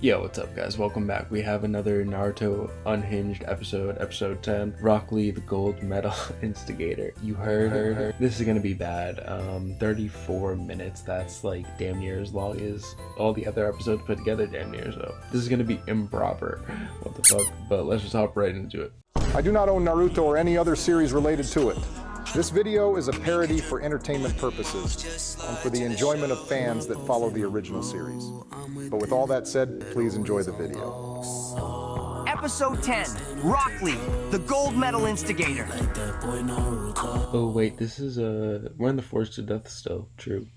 Yo, what's up guys? Welcome back. We have another Naruto Unhinged episode 10. Rock Lee, the gold medal instigator. You heard. This is gonna be bad. 34 minutes. That's like damn near as long as all the other episodes put together, damn near. So this is gonna be improper. What the fuck? But let's just hop right into it. I do not own Naruto or any other series related to it. This video is a parody for entertainment purposes and for the enjoyment of fans that follow the original series. But with all that said, please enjoy the video. Episode 10, Rock Lee, the gold medal instigator. Oh wait, this is we're in the Forest to Death still. True.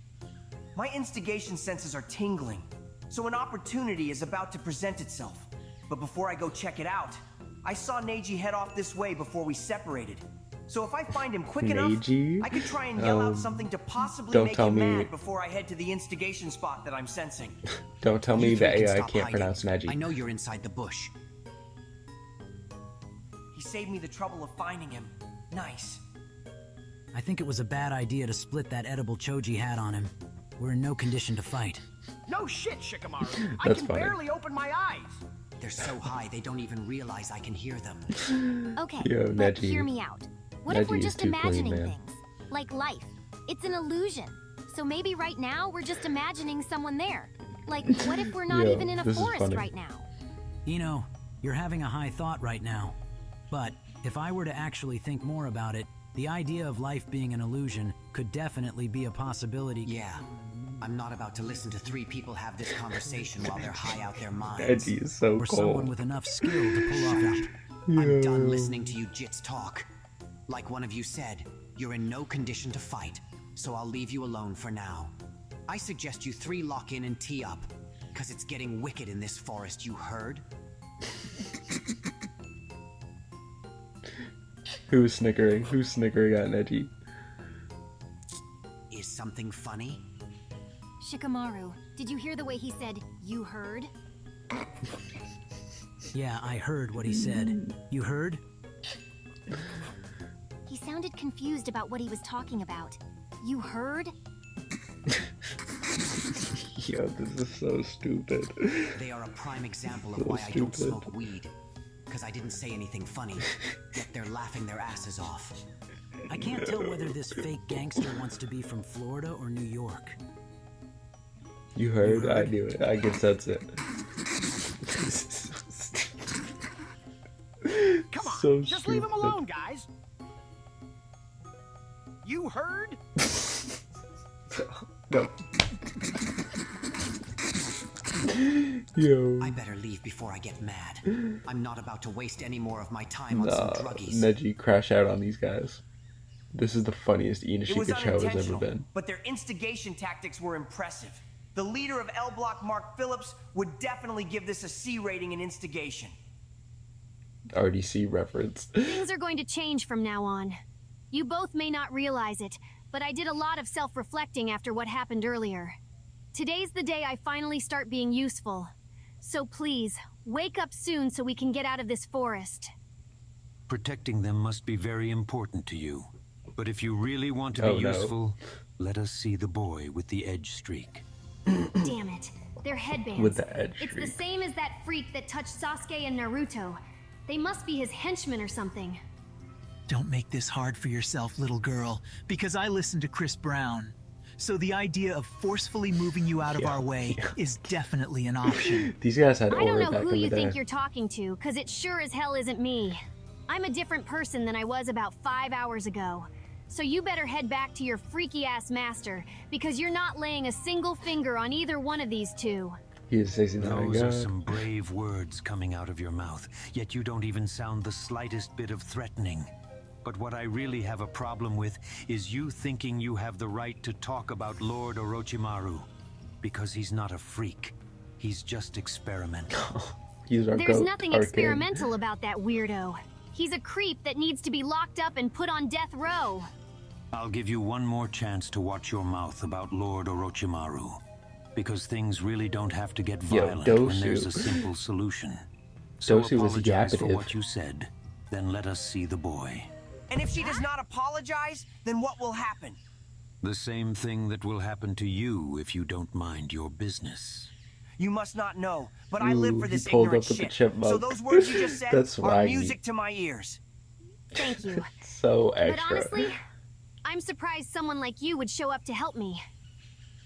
My instigation senses are tingling, so an opportunity is about to present itself. But before I go check it out, I saw Neji head off this way before we separated. So if I find him quick enough, I could try and yell out something to possibly make him mad before I head to the instigation spot that I'm sensing. Don't tell me the AI can't pronounce Neji. I know you're inside the bush. He saved me the trouble of finding him. Nice. I think it was a bad idea to split that edible choji hat on him. We're in no condition to fight. No shit, Shikamaru. That's I can funny. barely open my eyes. They're so high they don't even realize I can hear them. Okay, Yo, but Neji. hear me out. What if Neji we're is just too clean, imagining man. things? Like life. It's an illusion. So maybe right now we're just imagining someone there. Like, what if we're not Yo, even in a this is forest funny. right now? INO, you're having a high thought right now. But if I were to actually think more about it, the idea of life being an illusion could definitely be a possibility. Yeah. I'm not about to listen to three people have this conversation while they're high out their minds. Neji is so Or someone cold. with enough skill to pull off Shut a... up. I'm done listening to you jits talk. Like one of you said, you're in no condition to fight, so I'll leave you alone for now. I suggest you three lock in and tee up, cause it's getting wicked in this forest, you heard? Who's snickering? Who's snickering at Neji? Is something funny? Shikamaru, did you hear the way he said, "you heard"? Yeah, I heard what he said. You heard? He sounded confused about what he was talking about. You heard? Yo, this is so stupid. They are a prime example of So why I don't stupid. smoke weed. Cause I didn't say anything funny, yet they're laughing their asses off. I can't tell whether this fake gangster wants to be from Florida or New York. You heard? I knew it. I can sense it. Come on, So just leave him stupid. alone, guys. You heard? No. Yo. I better leave before I get mad. I'm not about to waste any more of my time on some Nah, druggies. Neji crash out on these guys. This is the funniest It was InoShikaCho has ever unintentional, been. but their instigation tactics were impressive. The leader of L Block, Mark Phillips, would definitely give this a C rating in instigation. RDC reference. Things are going to change from now on. You both may not realize it, but I did a lot of self-reflecting after what happened earlier. Today's the day I finally start being useful. So please, wake up soon so we can get out of this forest. Protecting them must be very important to you. But if you really want to be Oh, no. useful, let us see the boy with the edge streak. Damn it. They're headbands. With the edge It's the streak. same as that freak that touched Sasuke and Naruto. They must be his henchmen or something. Don't make this hard for yourself, little girl, because I listened to Chris Brown. So the idea of forcefully moving you out of our way is definitely an option. These guys had I don't aura know back who in the you day. think you're talking to, because it sure as hell isn't me. I'm a different person than I was about 5 hours ago. So you better head back to your freaky-ass master, because you're not laying a single finger on either one of these two. He is 69. Those are God. some brave words coming out of your mouth, yet you don't even sound the slightest bit of threatening. But what I really have a problem with is you thinking you have the right to talk about Lord Orochimaru. Because he's not a freak. He's just experimental. He's our There's goat, nothing our experimental about that weirdo. He's a creep that needs to be locked up and put on death row. I'll give you one more chance to watch your mouth about Lord Orochimaru. Because things really don't have to get Yo, violent when there's Dosu. a simple solution. So Dosu was apologize for yapative. what you said. Then let us see the boy. And if she does not apologize, then what will happen? The same thing that will happen to you if you don't mind your business. You must not know, but I live for He this pulled ignorant up with the shit. chipmunk. So those words you just said That's are swaggy. music to my ears. Thank you. So But extra. honestly, I'm surprised someone like you would show up to help me.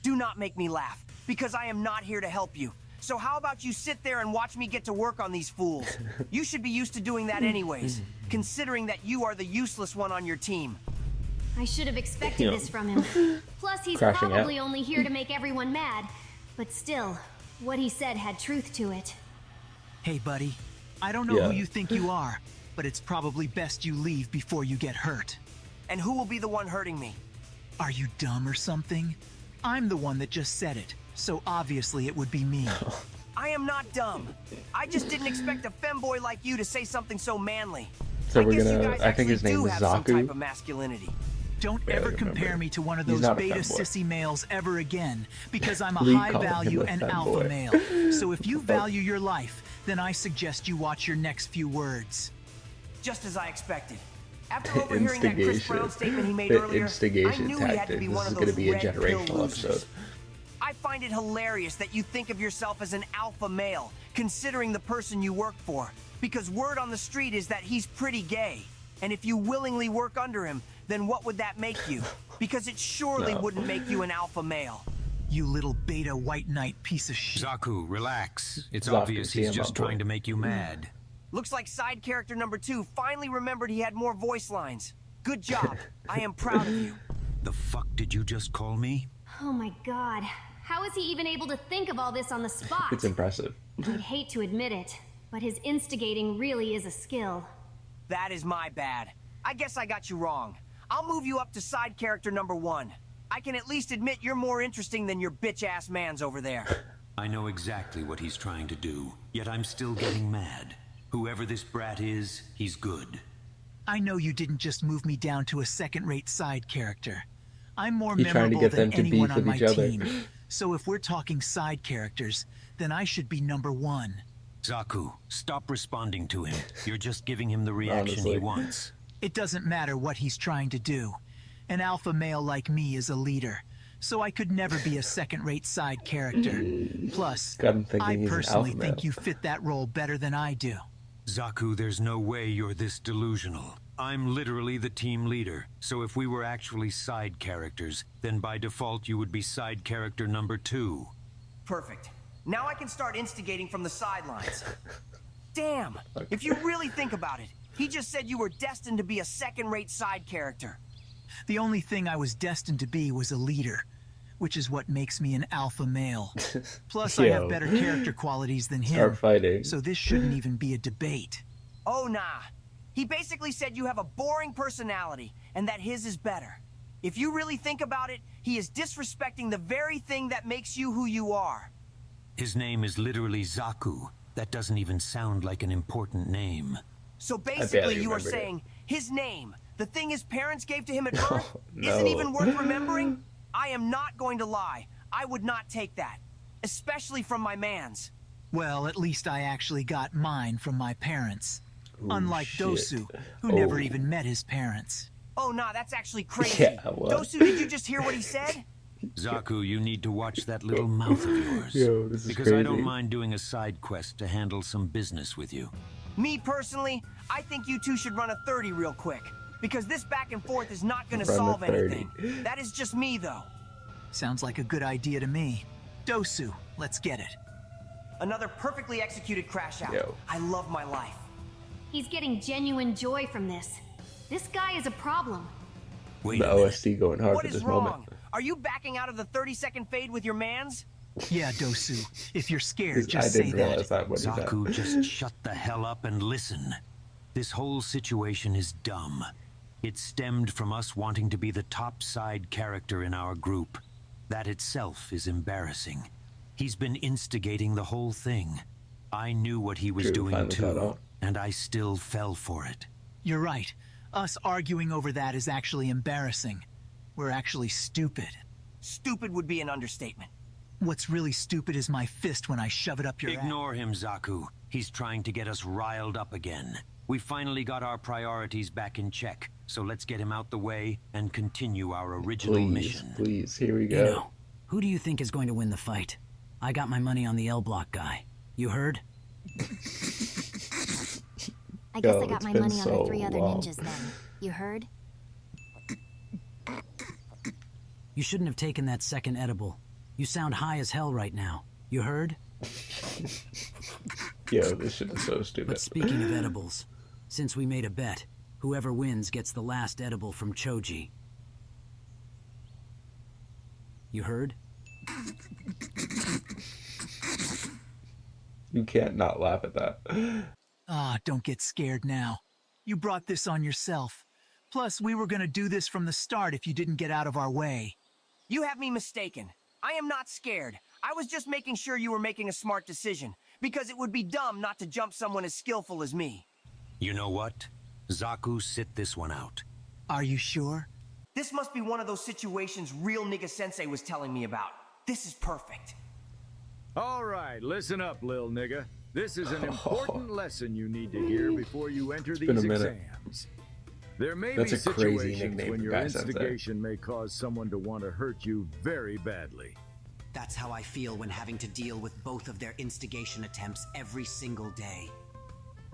Do not make me laugh, because I am not here to help you. So how about you sit there and watch me get to work on these fools? You should be used to doing that anyways, considering that you are the useless one on your team. I should have expected this from him. Plus, he's Crashing probably out. only here to make everyone mad. But still, what he said had truth to it. Hey, buddy. I don't know Yeah. who you think you are, but it's probably best you leave before you get hurt. And who will be the one hurting me? Are you dumb or something? I'm the one that just said it, so obviously it would be me. I am not dumb. I just didn't expect a femboy like you to say something so manly. So we're guess you gonna. guys I think his actually name do is have some type Zaku. of masculinity. Don't Barely ever compare remember. me to one of He's those not a beta femboy. sissy males ever again, because I'm a Lee high called him value a and femboy. alpha male. So if you value your life, then I suggest you watch your next few words. Just as I expected. After overhearing that Chris Instigation. Brown statement he made The earlier, I instigation knew he had to tactic. be This one is of gonna those be a red pill generational losers. episode. I find it hilarious that you think of yourself as an alpha male, considering the person you work for. Because word on the street is that he's pretty gay. And if you willingly work under him, then what would that make you? Because it surely No. wouldn't make you an alpha male. You little beta white knight piece of shit. Zaku, relax. It's Zaku, obvious he's CM just on board. trying to make you mad. Looks like side character number 2 finally remembered he had more voice lines. Good job. I am proud of you. The fuck did you just call me? Oh my god. How is he even able to think of all this on the spot? It's impressive. I'd hate to admit it, but his instigating really is a skill. That is my bad. I guess I got you wrong. I'll move you up to side character number 1. I can at least admit you're more interesting than your bitch-ass mans over there. I know exactly what he's trying to do, yet I'm still getting mad. Whoever this brat is, he's good. I know you didn't just move me down to a second-rate side character. I'm more He's trying to memorable get than them to anyone beef on with my each other. team. So if we're talking side characters, then I should be number 1. Zaku, stop responding to him. You're just giving him the reaction Honestly. he wants. It doesn't matter what he's trying to do. An alpha male like me is a leader, so I could never be a second-rate side character. Plus, Got him thinking I he's an personally alpha think male. you fit that role better than I do. Zaku, there's no way you're this delusional. I'm literally the team leader, so if we were actually side characters, then by default you would be side character number 2. Perfect. Now I can start instigating from the sidelines. Damn! If you really think about it, he just said you were destined to be a second-rate side character. The only thing I was destined to be was a leader, which is what makes me an alpha male. Plus, I Yo. have better character qualities than him, Start fighting. so this shouldn't even be a debate. Oh, nah. He basically said you have a boring personality, and that his is better. If you really think about it, he is disrespecting the very thing that makes you who you are. His name is literally Zaku. That doesn't even sound like an important name. So barely basically you are remembered it. saying his name, the thing his parents gave to him at birth, No. isn't even worth remembering? I am not going to lie. I would not take that. Especially from my mans. Well, at least I actually got mine from my parents. Ooh, Unlike shit. Dosu, who never Oh. even met his parents. Oh, nah, that's actually crazy. Yeah, what? Dosu, did you just hear what he said? Zaku, you need to watch that little mouth of yours. Yo, this is because I don't crazy. mind doing a side quest to handle some business with you. Me personally, I think you two should run a 30 real quick. Because this back and forth is not gonna Run a solve 30. anything. That is just me, though. Sounds like a good idea to me. Dosu, let's get it. Another perfectly executed crash out. Yo. I love my life. He's getting genuine joy from this. This guy is a problem. Wait The a minute. OST going hard What for is this wrong? moment. Are you backing out of the 30-second fade with your mans? Yeah, Dosu, if you're scared, I just say didn't that. realize that when he said. Zaku, just shut the hell up and listen. This whole situation is dumb. It stemmed from us wanting to be the top side character in our group. That itself is embarrassing. He's been instigating the whole thing. I knew what he was True, doing finally caught too, on. and I still fell for it. You're right. Us arguing over that is actually embarrassing. We're actually stupid. Stupid would be an understatement. What's really stupid is my fist when I shove it up your ass. Ignore him, Zaku. He's trying to get us riled up again. We finally got our priorities back in check, so let's get him out the way and continue our original Please, mission. please, here we You go. know, who do you think is going to win the fight? I got my money on the L Block guy. You heard? I guess Yo, I got it's my been money on so the 3 other long. ninjas then. You heard? You shouldn't have taken that second edible. You sound high as hell right now. You heard? Yo, this shit is so stupid. But speaking of edibles, since we made a bet, whoever wins gets the last edible from Choji. You heard? You can't not laugh at that. Ah, don't get scared now. You brought this on yourself. Plus, we were gonna do this from the start if you didn't get out of our way. You have me mistaken. I am not scared. I was just making sure you were making a smart decision, because it would be dumb not to jump someone as skillful as me. You know what? Zaku, sit this one out. Are you sure? This must be one of those situations real nigga sensei was telling me about. This is perfect. All right, listen up, lil nigga. This is an important lesson you need to hear before you enter been these a minute. exams. There may That's be a crazy situations nickname when for your Guy Sensei. instigation may cause someone to want to hurt you very badly. That's how I feel when having to deal with both of their instigation attempts every single day.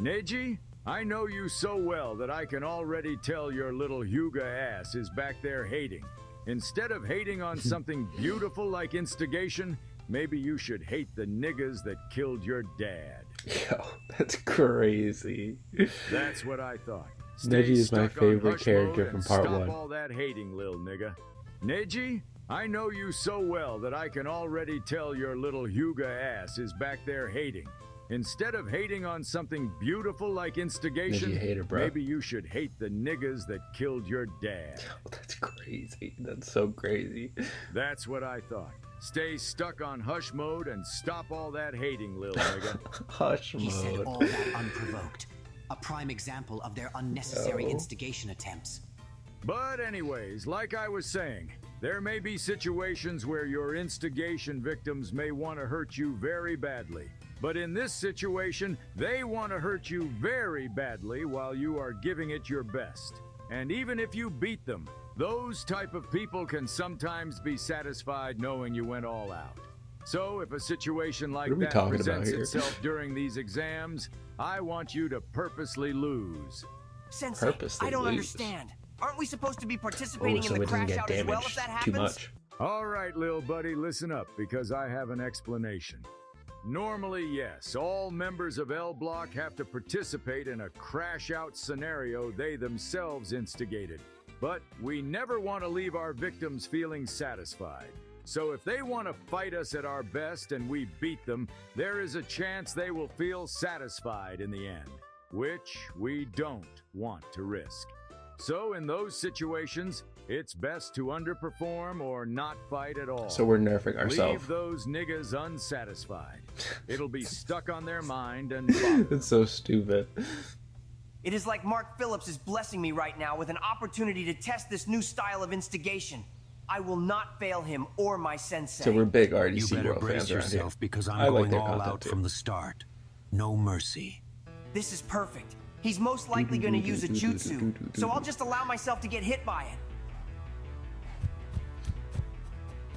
Neji, I know you so well that I can already tell your little Hyuga ass is back there hating. Instead of hating on something beautiful like instigation, maybe you should hate the niggas that killed your dad. Yo, that's crazy. That's what I thought. Neji is my stuck on favorite hush character mode from and part stop 1. all that hating, lil nigga. Neji, I know you so well that I can already tell your little Hyuga ass is back there hating. Instead of hating on something beautiful like instigation, Neji hater, bro. maybe you should hate the niggas that killed your dad. Yo, that's crazy. That's so crazy. That's what I thought. Stay stuck on hush mode and stop all that hating, lil nigga. Hush He said mode. all that unprovoked. A prime example of their unnecessary Oh. instigation attempts. But anyways, like I was saying, there may be situations where your instigation victims may want to hurt you very badly. But in this situation, they want to hurt you very badly while you are giving it your best. And even if you beat them, those type of people can sometimes be satisfied knowing you went all out. So if a situation like What are we that talking about presents here? itself during these exams, I want you to purposely lose. Sensei, Purposely I don't lose. understand. Aren't we supposed to be Oh, participating so in it the doesn't crash get out as well if damaged that too happens? much. All right, little buddy, listen up, because I have an explanation. Normally, yes, all members of L Block have to participate in a crash-out scenario they themselves instigated. But we never want to leave our victims feeling satisfied. So if they want to fight us at our best and we beat them, there is a chance they will feel satisfied in the end, which we don't want to risk. So in those situations, it's best to underperform or not fight at all. So we're nerfing ourselves. Leave those niggas unsatisfied. It'll be stuck on their mind and bother. It's so stupid. It is like Mark Phillips is blessing me right now with an opportunity to test this new style of instigation. I will not fail him or my sensei. So we're big You RDC better World brace fans around here. yourself because I I'm like going their all content out too. from the start. No mercy. This is perfect. He's most likely going to use a jutsu, so I'll just allow myself to get hit by it.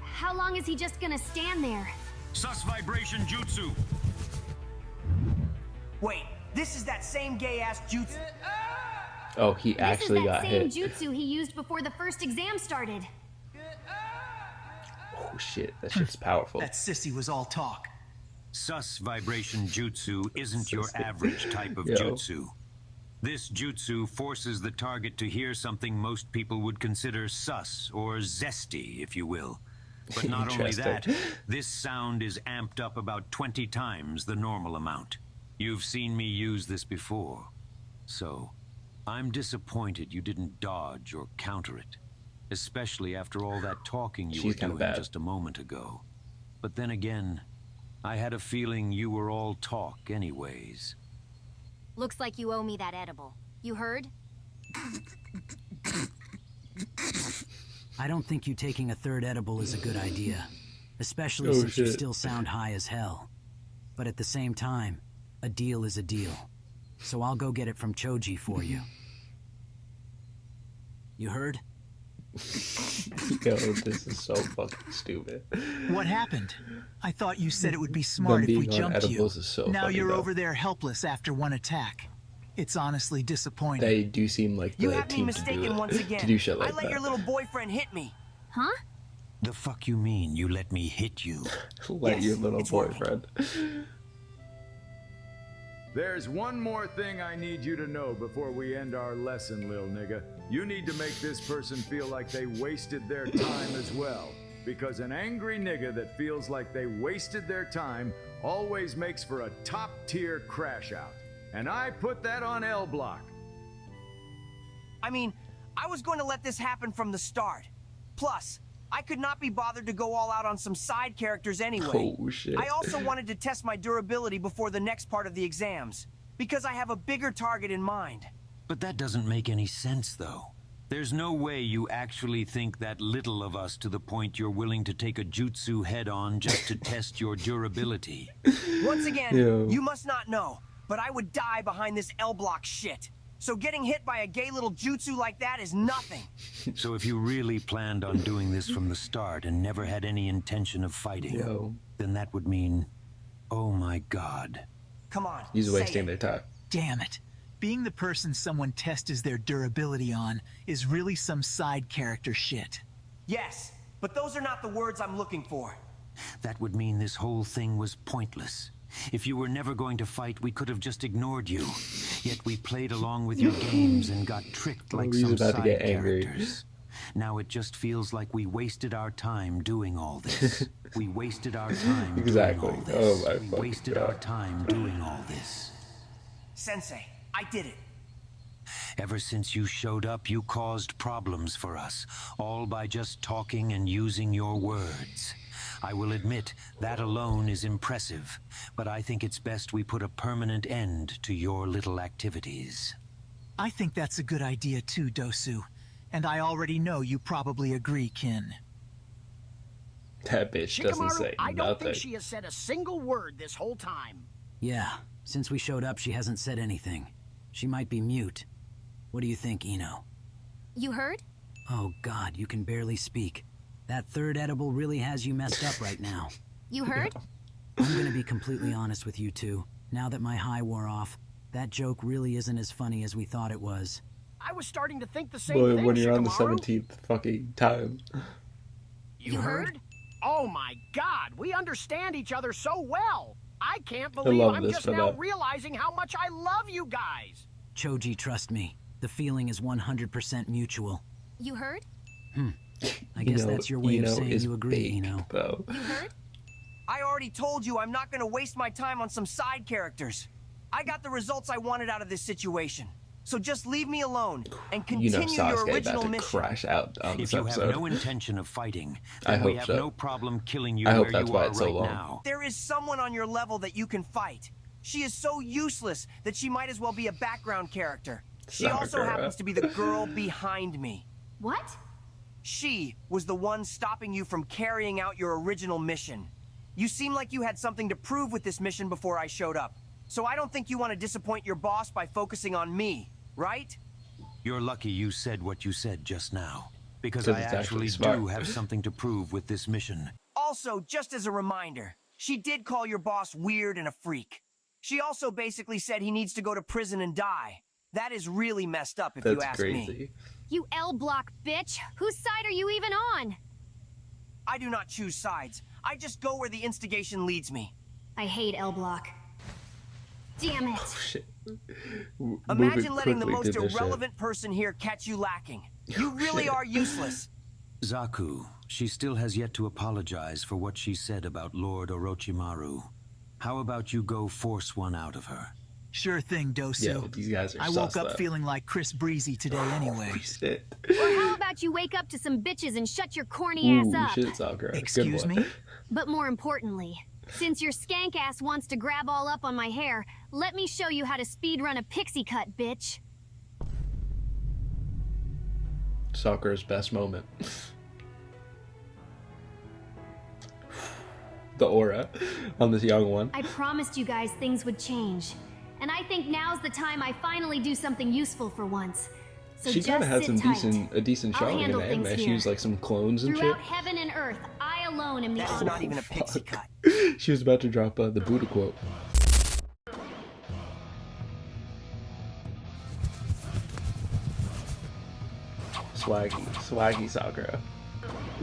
How long is he just gonna stand there? Sus vibration jutsu. Wait, this is that same gay-ass jutsu. Oh, he actually got This is that hit. same jutsu he used before the first exam started. Oh shit, that shit's powerful. That sissy was all talk. Sus vibration jutsu isn't your Sus- average type of Yo. jutsu. This jutsu forces the target to hear something most people would consider sus or zesty, if you will. But not only that, Interesting. this sound is amped up about 20 times the normal amount. You've seen me use this before. So, I'm disappointed you didn't dodge or counter it. Especially after all that talking you She's were kinda doing bad. just a moment ago. But then again, I had a feeling you were all talk anyways. Looks like you owe me that edible. You heard? I don't think you taking a third edible is a good idea. Especially Oh, since you shit. still sound high as hell. But at the same time, a deal is a deal. So I'll go get it from Choji for you. You heard? Yo, this is so fucking stupid. What happened? I thought you said it would be smart if we being on jumped you. edibles is so Now funny, you're though. over there helpless after one attack. It's honestly disappointing. They do seem like You the have me team to do mistaken it. once again. To do shit like I let that. your little boyfriend hit me. Huh? The fuck you mean you let me hit you? Let Yes, your little it's working. boyfriend. There's one more thing I need you to know before we end our lesson, lil nigga. You need to make this person feel like they wasted their time as well. Because an angry nigga that feels like they wasted their time always makes for a top-tier crash out. And I put that on L Block. I mean, I was going to let this happen from the start. Plus, I could not be bothered to go all out on some side characters anyway. Oh shit. I also wanted to test my durability before the next part of the exams, because I have a bigger target in mind. But that doesn't make any sense, though. There's no way you actually think that little of us to the point you're willing to take a jutsu head-on just to test your durability. Once again, Yo. you must not know, but I would die behind this L-block shit. So getting hit by a gay little jutsu like that is nothing. So if you really planned on doing this from the start and never had any intention of fighting, Yo. then that would mean, oh my god. Come on, He's say wasting it. their time. Damn it. Being the person someone tests their durability on is really some side character shit. Yes, but those are not the words I'm looking for. That would mean this whole thing was pointless. If you were never going to fight, we could have just ignored you. Yet we played along with your games and got tricked like he's some about to side get angry. characters. Now it just feels like we wasted our time doing all this. We wasted our time Exactly. doing all this. Oh my We fucking wasted God. our time doing all this. Sensei, I did it. Ever since you showed up, you caused problems for us, all by just talking and using your words. I will admit, that alone is impressive, but I think it's best we put a permanent end to your little activities. I think that's a good idea too, Dosu. And I already know you probably agree, Kin. That bitch doesn't Shikamaru, say I don't nothing. think she has said a single word this whole time. Yeah, since we showed up, she hasn't said anything. She might be mute. What do you think, Ino? You heard? Oh god, you can barely speak. That third edible really has you messed up right now. You heard? I'm gonna be completely honest with you two. Now that my high wore off, that joke really isn't as funny as we thought it was. I was starting to think the same Boy, thing, when you're on the Shikamaru. 17th fucking time. You heard? Oh my god, we understand each other so well. I can't I believe love I'm this just for now that. realizing how much I love you guys. Choji, trust me. The feeling is 100% mutual. You heard? I guess Ino- that's your way of Ino saying is you agree, baked, Ino. though. You heard? I already told you I'm not going to waste my time on some side characters. I got the results I wanted out of this situation. So just leave me alone and You know continue your Sasuke original about to mission. crash out on If this you episode. have no intention of fighting, I then we hope have so. no problem killing you I hope where that's you why are it's so right long. now. There is someone on your level that you can fight. She is so useless that she might as well be a background character. She also Sakura. happens to be the girl behind me. What? She was the one stopping you from carrying out your original mission. You seem like you had something to prove with this mission before I showed up. So I don't think you want to disappoint your boss by focusing on me, right? You're lucky you said what you said just now. Because 'Cause I it's actually actually smart. do have something to prove with this mission. Also, just as a reminder, she did call your boss weird and a freak. She also basically said he needs to go to prison and die. That is really messed up if you That's ask crazy. me. You L-block bitch! Whose side are you even on? I do not choose sides. I just go where the instigation leads me. I hate L-block. Damn it! Shit. Imagine letting the quickly most through this shit. irrelevant person here catch you lacking. You really shit. are useless. Zaku, she still has yet to apologize for what she said about Lord Orochimaru. How about you go force one out of her? Sure thing, Dosu. Yeah, these guys are I sus, woke up though. feeling like Chris Breezy today anyways. Shit. Or how about you wake up to some bitches and shut your corny ass Ooh, up? shit, Sakura. Good Excuse one. me? But more importantly, since your skank ass wants to grab all up on my hair, let me show you how to speedrun a pixie cut, bitch. Sakura's best moment. The aura on this young one. I promised you guys things would change. And I think now's the time I finally do something useful for once. So She kind of had some tight. a decent I'll showing in handle the things anime. She here. used like some clones and Throughout shit. heaven and earth, I alone am the That is honor. not even a pixie cut. She was about to drop the Buddha quote. Swaggy Sakura.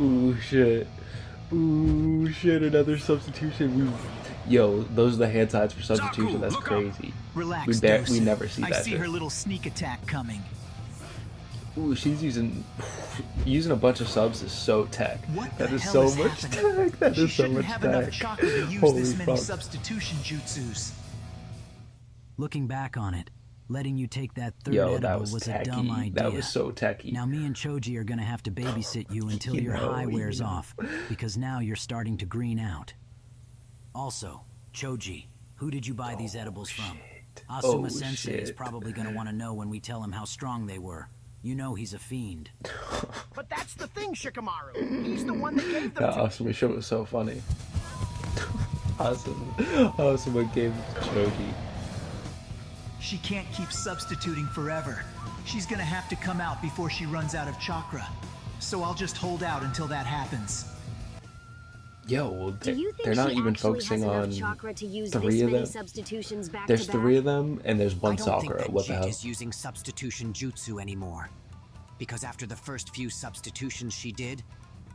Ooh shit. Ooh shit, another substitution. Yo, those are the hand sides for substitution. That's crazy. Relax, We never see that I see shit. her little sneak attack coming. Ooh, she's using a bunch of subs is so tech. What That the is hell so is much happening? tech. That She is so shouldn't much have enough tech. chakra to use Holy this many fuck. substitution jutsus. Looking back on it, letting you take that third Yo, edible that was was a dumb techy. idea. That was so techy. Now me and Choji are gonna have to babysit you until your high wears off, because now you're starting to green out. Also, Choji, who did you buy these edibles from? Asuma Sensei is probably gonna want to know when we tell him how strong they were. You know he's a fiend. But that's the thing, Shikamaru. He's the one that gave them That to Asuma show was so funny. Asuma gave it to Choji. She can't keep substituting forever. She's gonna have to come out before she runs out of chakra. So I'll just hold out until that happens. Yo, well, Do you think they're not she even actually focusing has enough on chakra to use three this of many them. substitutions back There's to back? 3 of them, and there's one I don't think Sakura. that What the Jit hell? is using substitution jutsu anymore. Because after the first few substitutions she did,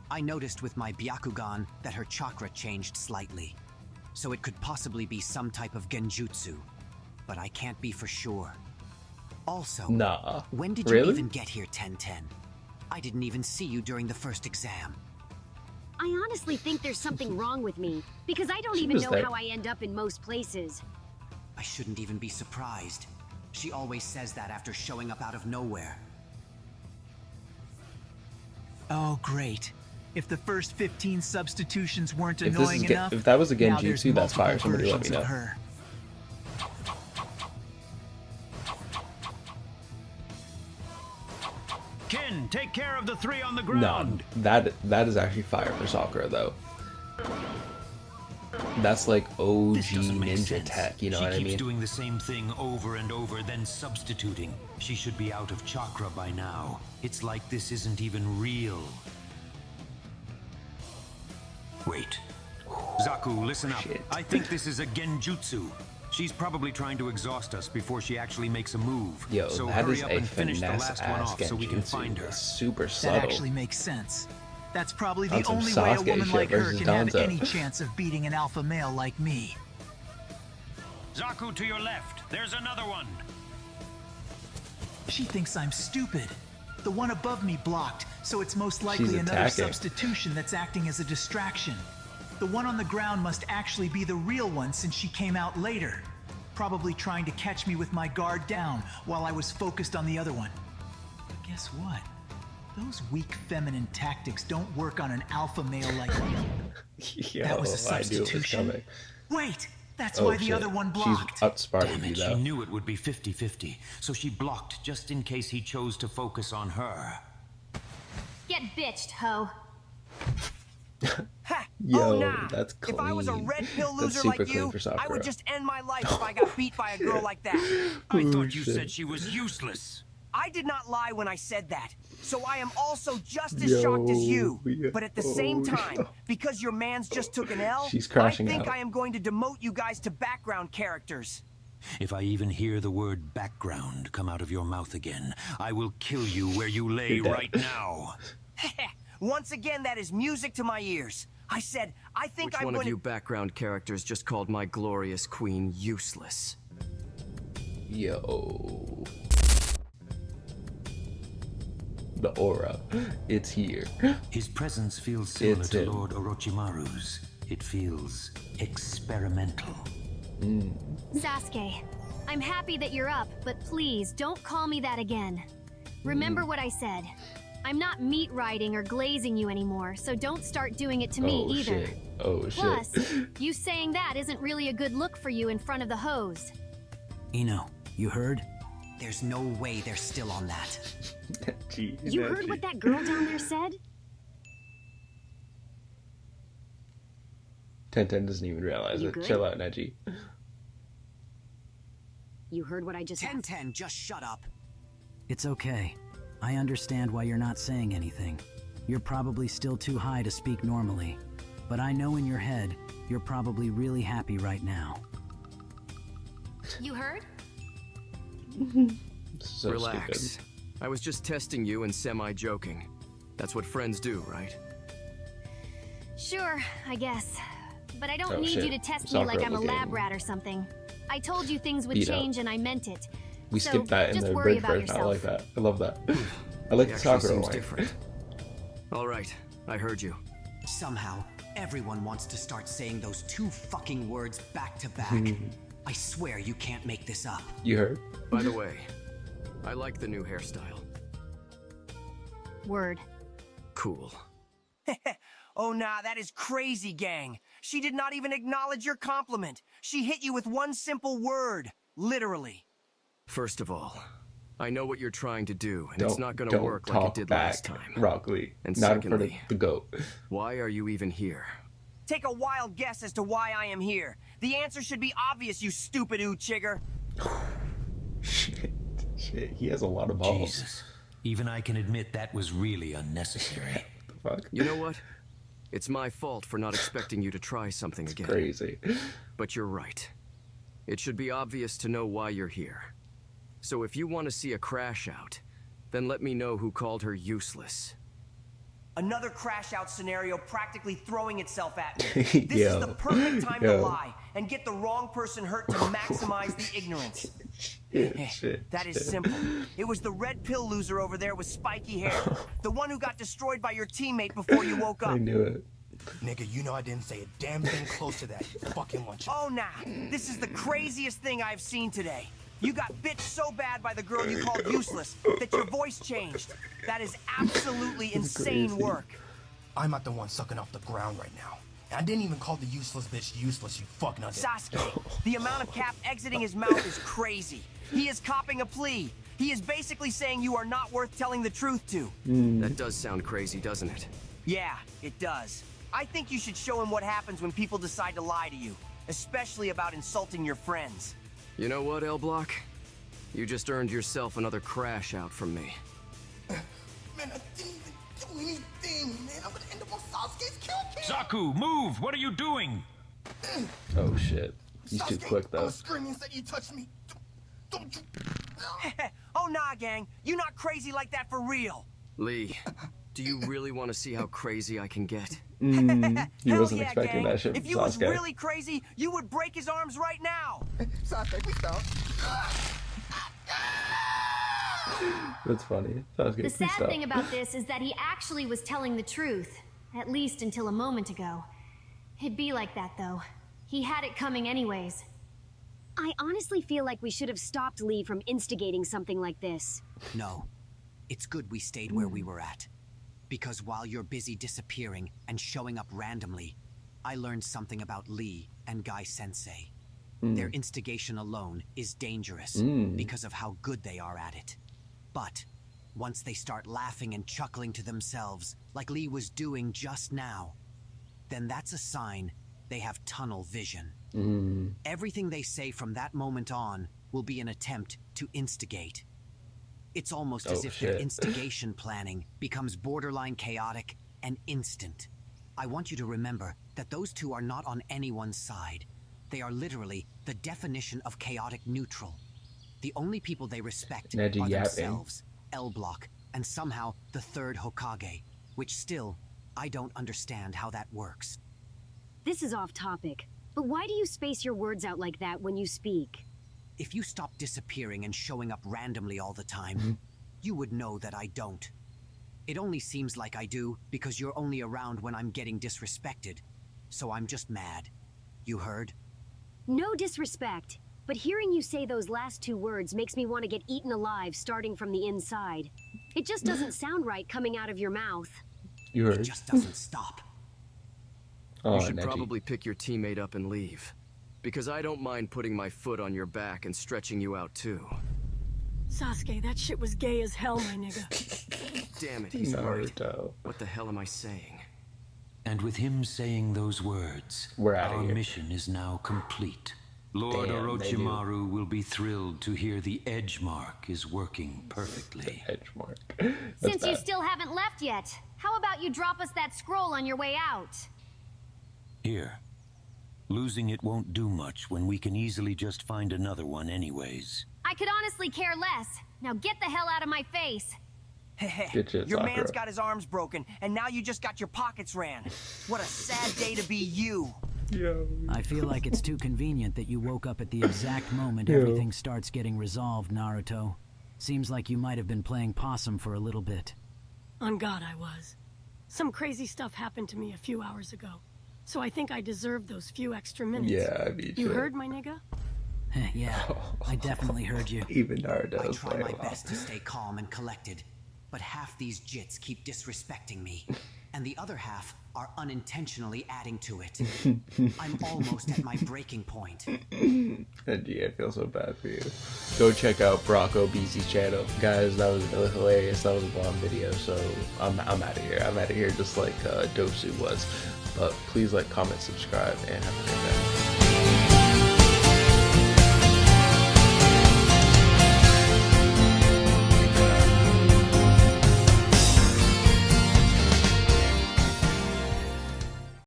I noticed with my Byakugan that her chakra changed slightly. So it could possibly be some type of genjutsu. But I can't be for sure. Also, Nah. when did you Really? even get here, 1010? I didn't even see you during the first exam. I honestly think there's something wrong with me, because I don't She even was know there. how I end up in most places. I shouldn't even be surprised. She always says that after showing up out of nowhere. Oh, great. If the first 15 substitutions weren't If this annoying is enough, if that was a now there's genjutsu, that's fire. multiple Somebody let me versions know. of her. Ken, take care of the 3 on the No, ground. that is actually fire for Sakura though. That's like OG This doesn't make ninja sense. tech, you know she what I keeps mean? doing the same thing over and over, then substituting. She should be out of chakra by now. It's like this isn't even real. Wait. Zaku, listen up. Shit. I think this is a genjutsu. She's probably trying to exhaust us before she actually makes a move. Yo, so that hurry is up a and finish the finesse last one ass off so we can genjutsu. find her. It's super That subtle. actually makes sense. That's probably the On some only way a Sasuke woman shit like her versus can have Danzo. any chance of beating an alpha male like me. Zaku, to your left. There's another one. She thinks I'm stupid. The one above me blocked, so it's most She's likely another attacking. substitution that's acting as a distraction. The one on the ground must actually be the real one since she came out later. Probably trying to catch me with my guard down while I was focused on the other one. But guess what? Those weak feminine tactics don't work on an alpha male like me. Yo, That was a I knew it was substitution? coming. Wait, that's Oh why the shit. other one She's blocked. outsmarting Damn you it, she though. knew it would be 50-50, so she blocked just in case he chose to focus on her. Get bitched, ho. Ha! Yo, oh, nah. that's clean. If I was a red pill That's loser super like clean you, for I Sakura. would just end my life if I got beat by a girl like that. I Oh, thought you shit. said she was useless. I did not lie when I said that. So I am also just as shocked as you. Yo, But at the same yo. time, because your man's just took an L, She's crashing I think out. I am going to demote you guys to background characters. If I even hear the word background come out of your mouth again, I will kill you where you lay You're dead. right now. Once again, that is music to my ears. I said, I think Which I'm one going of you background characters just called my glorious queen useless? Yo. The aura. It's here. His presence feels similar It's to him. Lord Orochimaru's. It feels experimental. Sasuke, I'm happy that you're up, but please don't call me that again. Remember what I said. I'm not meat riding or glazing you anymore, so don't start doing it to me Oh either. shit. Oh Plus, shit. you saying that isn't really a good look for you in front of the hose. Ino, you heard? There's no way they're still on that. Gee, You heard what that girl down there said? 1010 doesn't even realize You it. good? Chill out, Neji. You heard what I just 1010, just shut up. It's okay. I understand why you're not saying anything. You're probably still too high to speak normally. But I know in your head, you're probably really happy right now. You heard? So Relax. stupid. I was just testing you and semi-joking. That's what friends do, right? Sure, I guess. But I don't Oh, need shit. you to test me Sakura like I'm a looking lab rat or something. I told you things would beat up. change and I meant it. We So, skipped that in just the worry bridge about version. I like yourself. that. I love that. I like It the actually Sakura seems one. different. All right, I heard you. Somehow, everyone wants to start saying those two fucking words back to back. I swear you can't make this up. You heard? By the way, I like the new hairstyle. Word. Cool. Oh nah, that is crazy, gang. She did not even acknowledge your compliment. She hit you with one simple word. Literally. First of all, I know what you're trying to do, and Don't, it's not gonna don't work talk like it did back, last time. Rock Lee. And Not in front of secondly, the goat. Why are you even here? Take a wild guess as to why I am here. The answer should be obvious, you stupid Chigger. Shit, he has a lot of balls. Jesus. Even I can admit that was really unnecessary. What the fuck? You know what? It's my fault for not expecting you to try something again. Crazy. But you're right. It should be obvious to know why you're here. So if you want to see a crash out, then let me know who called her useless. Another crash out scenario practically throwing itself at me. This Yo. is the perfect time to Yo. lie and get the wrong person hurt to maximize the ignorance. Shit. That is simple. It was the red pill loser over there with spiky hair. The one who got destroyed by your teammate before you woke up. I knew it. Nigga, you know I didn't say a damn thing close to that, you fucking lunch. Oh nah, this is the craziest thing I've seen today. You got bitched so bad by the girl you called useless that your voice changed. That is absolutely insane crazy. work. I'm not the one sucking off the ground right now. And I didn't even call the useless bitch useless, you fuck nugget. Sasuke, the amount of cap exiting his mouth is crazy. He is copping a plea. He is basically saying you are not worth telling the truth to. That does sound crazy, doesn't it? Yeah, it does. I think you should show him what happens when people decide to lie to you, especially about insulting your friends. You know what, L Block? You just earned yourself another crash out from me. Man, I didn't even do anything, man. I'm gonna end up on Sasuke's kill cam. Zaku, move! What are you doing? Oh shit. He's too Sasuke, quick I though. was screaming that you touched me. Don't you? Oh nah, gang. You not crazy like that for real. Lee, do you really want to see how crazy I can get? He Hell wasn't yeah, expecting gang. that shit If from you was Sasuke. really crazy, you would break his arms right now. Sasuke, please stop. That's funny. Sasuke, The please sad stop. thing about this is that he actually was telling the truth, at least until a moment ago. It'd be like that, though. He had it coming anyways. I honestly feel like we should have stopped Lee from instigating something like this. No. It's good we stayed where we were at. Because while you're busy disappearing and showing up randomly, I learned something about Lee and Guy Sensei. Their instigation alone is dangerous because of how good they are at it. But once they start laughing and chuckling to themselves, like Lee was doing just now, then that's a sign they have tunnel vision. Everything they say from that moment on will be an attempt to instigate. It's almost as if their instigation planning becomes borderline chaotic and instant. I want you to remember that those two are not on anyone's side. They are literally the definition of chaotic neutral. The only people they respect Neji are yapping. themselves, L Block, and somehow the third Hokage, which still, I don't understand how that works. This is off topic, but why do you space your words out like that when you speak? If you stop disappearing and showing up randomly all the time, you would know that I don't. It only seems like I do because you're only around when I'm getting disrespected. So I'm just mad. You heard? No disrespect, but hearing you say those last two words makes me want to get eaten alive starting from the inside. It just doesn't sound right coming out of your mouth. You heard? It just doesn't stop. Oh, You should Neji. probably pick your teammate up and leave. Because I don't mind putting my foot on your back and stretching you out too. Sasuke, that shit was gay as hell, my nigga. Damn it, he's right. Naruto. What the hell am I saying? And with him saying those words, We're outta our here. mission is now complete. Lord Damn, Orochimaru will be thrilled to hear the edge mark is working perfectly. The edge mark. Since you still haven't left yet, how about you drop us that scroll on your way out? Here. Losing it won't do much when we can easily just find another one anyways. I could honestly care less. Now get the hell out of my face. Good shit, Your Sakura. man's got his arms broken, and now you just got your pockets ran. What a sad day to be you. Yo. I feel like it's too convenient that you woke up at the exact moment everything starts getting resolved, Naruto. Seems like you might have been playing possum for a little bit. On God, I was. Some crazy stuff happened to me a few hours ago, so I think I deserved those few extra minutes. Yeah, I mean, You heard, my nigga? Yeah, I definitely heard you. Even Naruto I is try playing my along. best to stay calm and collected, but half these jits keep disrespecting me, and the other half are unintentionally adding to it. I'm almost at my breaking point. Neji, I feel so bad for you. Go check out Brocco BZ's channel. Guys, that was really hilarious. That was a long video, so I'm out of here. I'm out of here just like Dosu was. But please like, comment, subscribe, and have a great day.